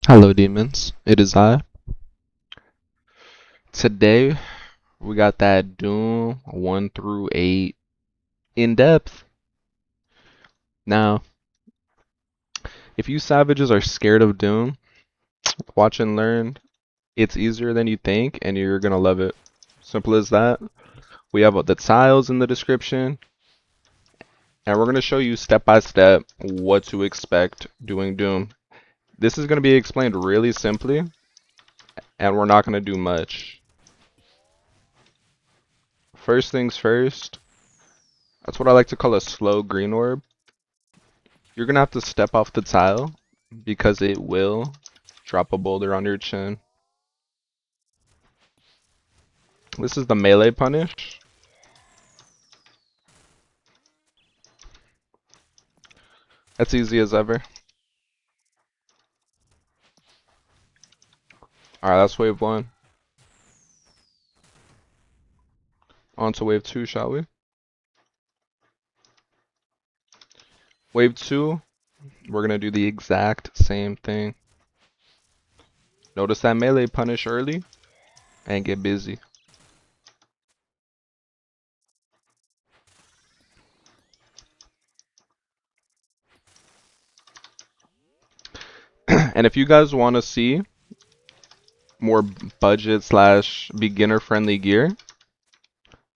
Hello, demons. It is I. Today, we got that Doom 1 through 8 in depth. Now, if you savages are scared of Doom, watch and learn. It's easier than you think, and you're gonna love it. Simple as that. We have the tiles in the description, and we're gonna show you step by step what to expect doing Doom. This is gonna be explained really simply, and we're not gonna do much. First things first, that's what I like to call a slow green orb. You're gonna have to step off the tile because it will drop a boulder on your chin. This is the melee punish. That's easy as ever. Alright, that's wave 1. On to wave 2, shall we? Wave 2, we're gonna do the exact same thing. Notice that melee punish early and get busy. And if you guys want to see more budget slash beginner friendly gear,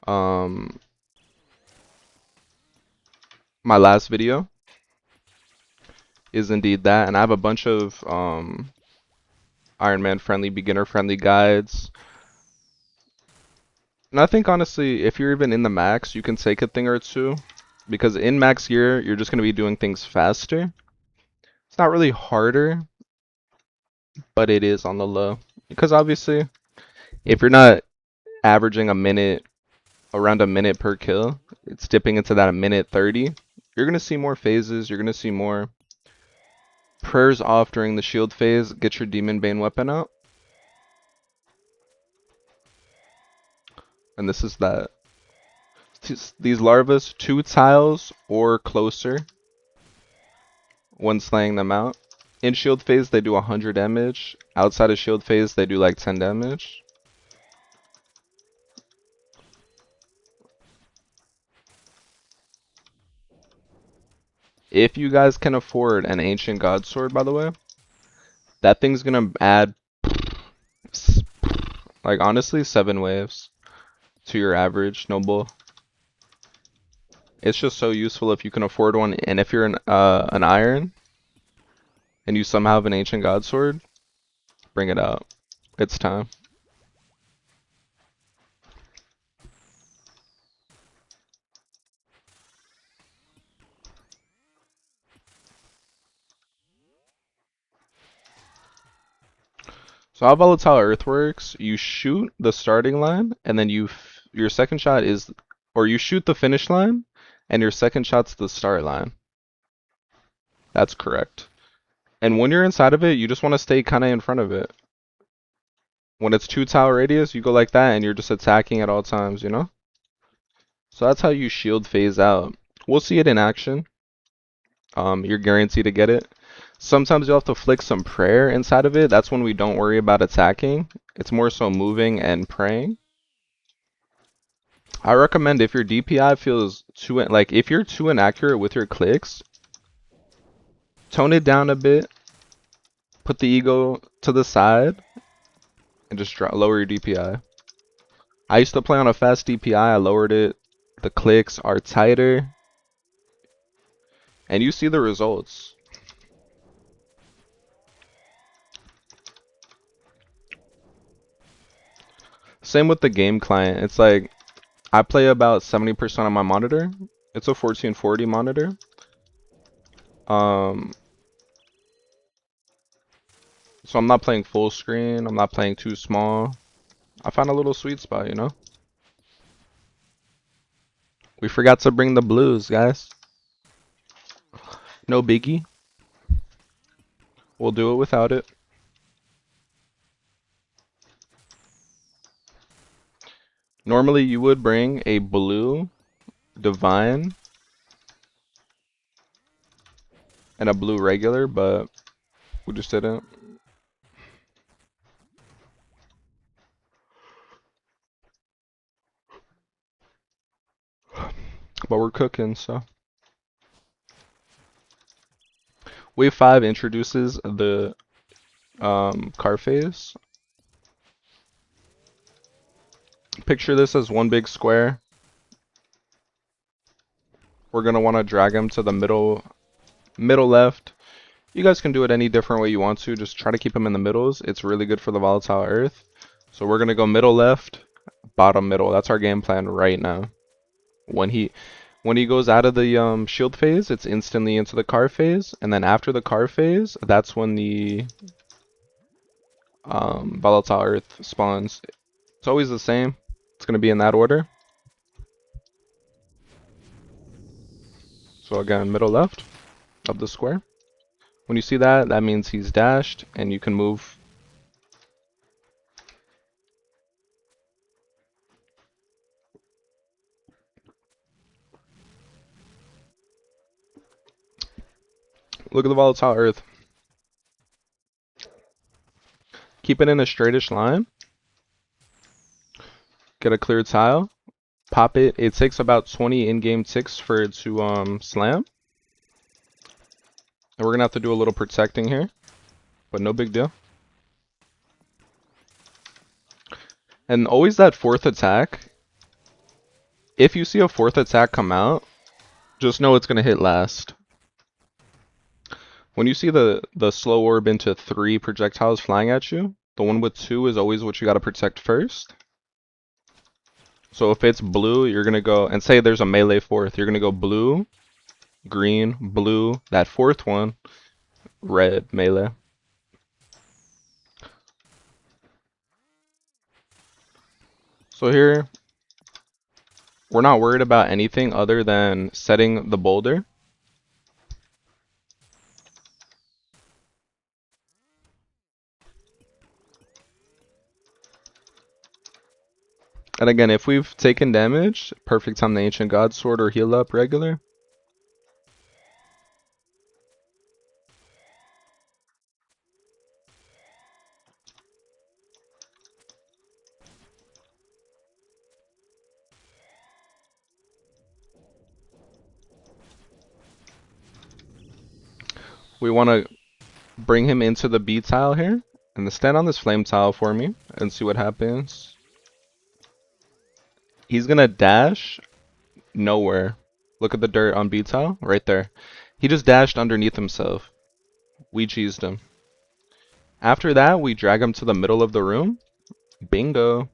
um, my last video is indeed that, and I have a bunch of Iron Man friendly, beginner friendly guides. And I think honestly, if you're even in the max, you can take a thing or two, because in max gear, you're just gonna be doing things faster. It's not really harder, but it is on the low. Because obviously, if you're not averaging around a minute per kill, it's dipping into that a minute 30. You're gonna see more phases. You're gonna see more prayers off during the shield phase. Get your Demon Bane weapon out. And this is that. These larvas, 2 tiles or closer when slaying them out. In shield phase, they do 100 damage. Outside of shield phase, they do like 10 damage. If you guys can afford an Ancient God Sword, by the way, that thing's gonna add, like, honestly, 7 waves to your average noble. It's just so useful if you can afford one, and if you're an iron and you somehow have an Ancient God Sword, bring it out. It's time. So how Volatile Earth works, you shoot the starting line, and then your second shot is, or you shoot the finish line, and your second shot's the start line. That's correct. And when you're inside of it, you just want to stay kind of in front of it. When it's 2 tower radius, you go like that, and you're just attacking at all times, you know? So that's how you shield phase out. We'll see it in action. You're guaranteed to get it. Sometimes you'll have to flick some prayer inside of it. That's when we don't worry about attacking. It's more so moving and praying. I recommend if your DPI feels too, like if you're too inaccurate with your clicks, tone it down a bit, put the ego to the side, and just lower your DPI. I used to play on a fast DPI, I lowered it. The clicks are tighter, and you see the results. Same with the game client. It's like I play about 70% on my monitor. It's a 1440 monitor. Um, so I'm not playing full screen. I'm not playing too small. I found a little sweet spot, you know? We forgot to bring the blues, guys. No biggie. We'll do it without it. Normally you would bring a blue divine and a blue regular, but we just didn't. but we're cooking, so. Wave 5 introduces the car phase. Picture this as one big square. We're gonna want to drag him to the middle left. You guys can do it any different way you want to. Just try to keep him in the middles. It's really good for the volatile earth. So we're gonna go middle left, bottom middle. That's our game plan right now. When he goes out of the shield phase, it's instantly into the car phase, and then after the car phase, that's when the volatile earth spawns. It's always the same. It's gonna be in that order. So again, middle left of the square. When you see that, that means he's dashed, and you can move. Look at the volatile earth. Keep it in a straightish line. Get a clear tile. Pop it. It takes about 20 in-game ticks for it to slam. And we're gonna have to do a little protecting here, but no big deal. And always that fourth attack. If you see a fourth attack come out, just know it's gonna hit last. When you see the slow orb into 3 projectiles flying at you, the one with 2 is always what you gotta protect first. So if it's blue, you're gonna go, and say there's a melee fourth, you're gonna go blue, green, blue, that fourth one, red, melee. So here, we're not worried about anything other than setting the boulder. And again, if we've taken damage, perfect time the Ancient God Sword or heal up regular. We want to bring him into the B tile here. And stand on this flame tile for me and see what happens. He's going to dash nowhere. Look at the dirt on B tile right there. He just dashed underneath himself. We cheesed him. After that, we drag him to the middle of the room. Bingo.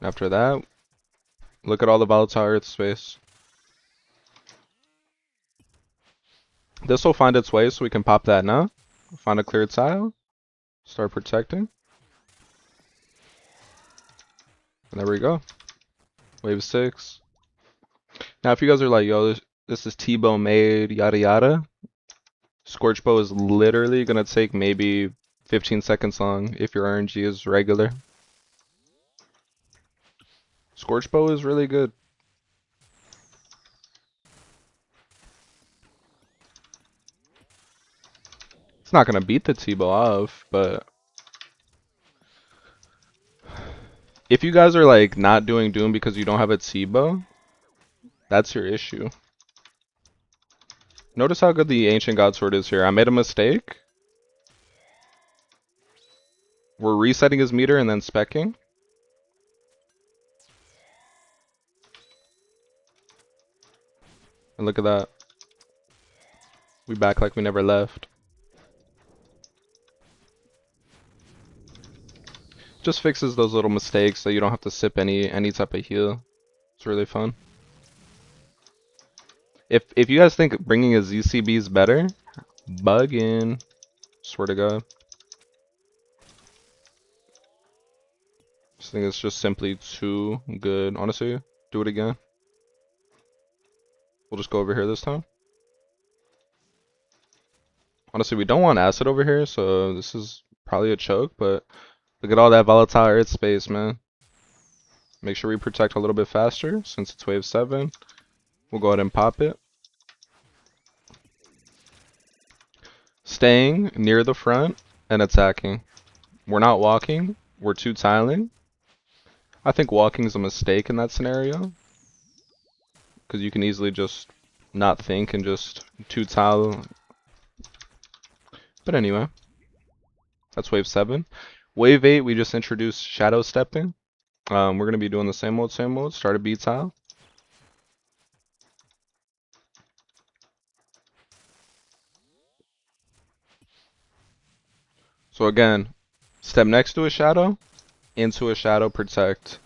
After that, look at all the volatile earth space. This will find its way so we can pop that now. Find a clear tile. Start protecting. And there we go. Wave 6. Now if you guys are like, yo, this is T-bow made, yada yada. Scorch bow is literally gonna take maybe 15 seconds long if your RNG is regular. Scorch bow is really good. It's not gonna beat the T-bow off, but if you guys are like not doing Doom because you don't have a T-bow, that's your issue. Notice how good the Ancient God Sword is here. I made a mistake. We're resetting his meter and then speccing. And look at that. We back like we never left. Just fixes those little mistakes so you don't have to sip any type of heal. It's really fun. If you guys think bringing a ZCB is better, buggin'. Swear to God. This thing is just simply too good. Honestly, do it again. We'll just go over here this time. Honestly, we don't want acid over here, so this is probably a choke, but look at all that volatile earth space, man. Make sure we protect a little bit faster since it's wave 7. We'll go ahead and pop it. Staying near the front and attacking. We're not walking. we're two tiling. I think walking is a mistake in that scenario because you can easily just not think and just two tile. But anyway, that's wave 7. Wave 8, we just introduced shadow stepping. We're gonna be doing the same old. Start a B tile. So again, step next to a shadow, into a shadow, protect.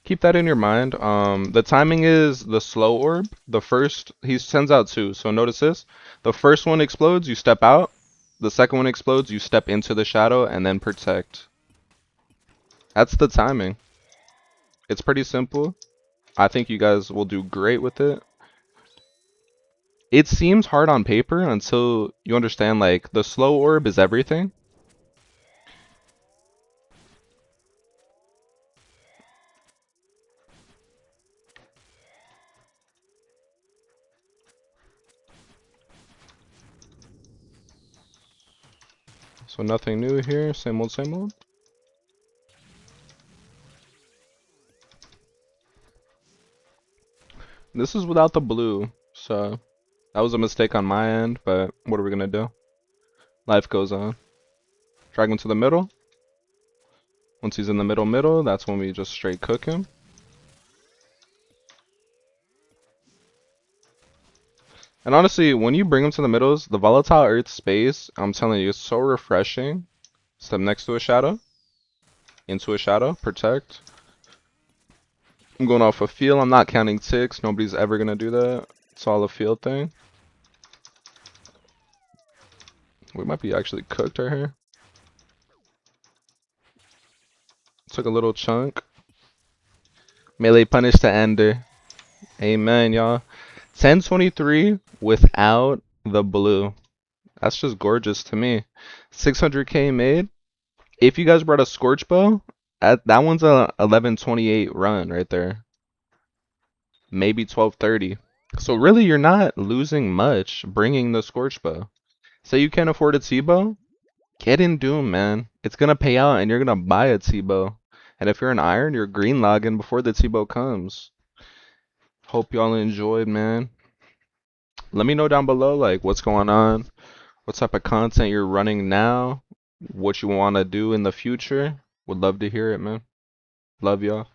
Keep that in your mind. The timing is the slow orb. The first, he sends out 2. So notice this. The first one explodes, you step out. The second one explodes, you step into the shadow and then protect. That's the timing. It's pretty simple. I think you guys will do great with it. It seems hard on paper until you understand like the slow orb is everything. So nothing new here, same old, same old. This is without the blue, so that was a mistake on my end, but what are we gonna do? Life goes on. Drag him to the middle. Once he's in the middle, that's when we just straight cook him. And honestly, when you bring him to the middles, the volatile earth space, I'm telling you, it's so refreshing. Step next to a shadow. Into a shadow. Protect. I'm going off a feel. I'm not counting ticks. Nobody's ever going to do that. It's all a feel thing. We might be actually cooked right here. Took a little chunk. Melee punish to ender. Amen, y'all. 1023 without the blue. That's just gorgeous to me. 600k made. If you guys brought a Scorch Bow, that one's a 1128 run right there. Maybe 1230. So really, you're not losing much bringing the Scorch Bow. Say you can't afford a T-Bow, get in Doom, man. It's gonna pay out, and you're gonna buy a T-Bow. And if you're an Iron, you're green logging before the T-Bow comes. Hope y'all enjoyed, man. Let me know down below, like, what's going on, what type of content you're running now, what you want to do in the future. Would love to hear it, man. Love y'all.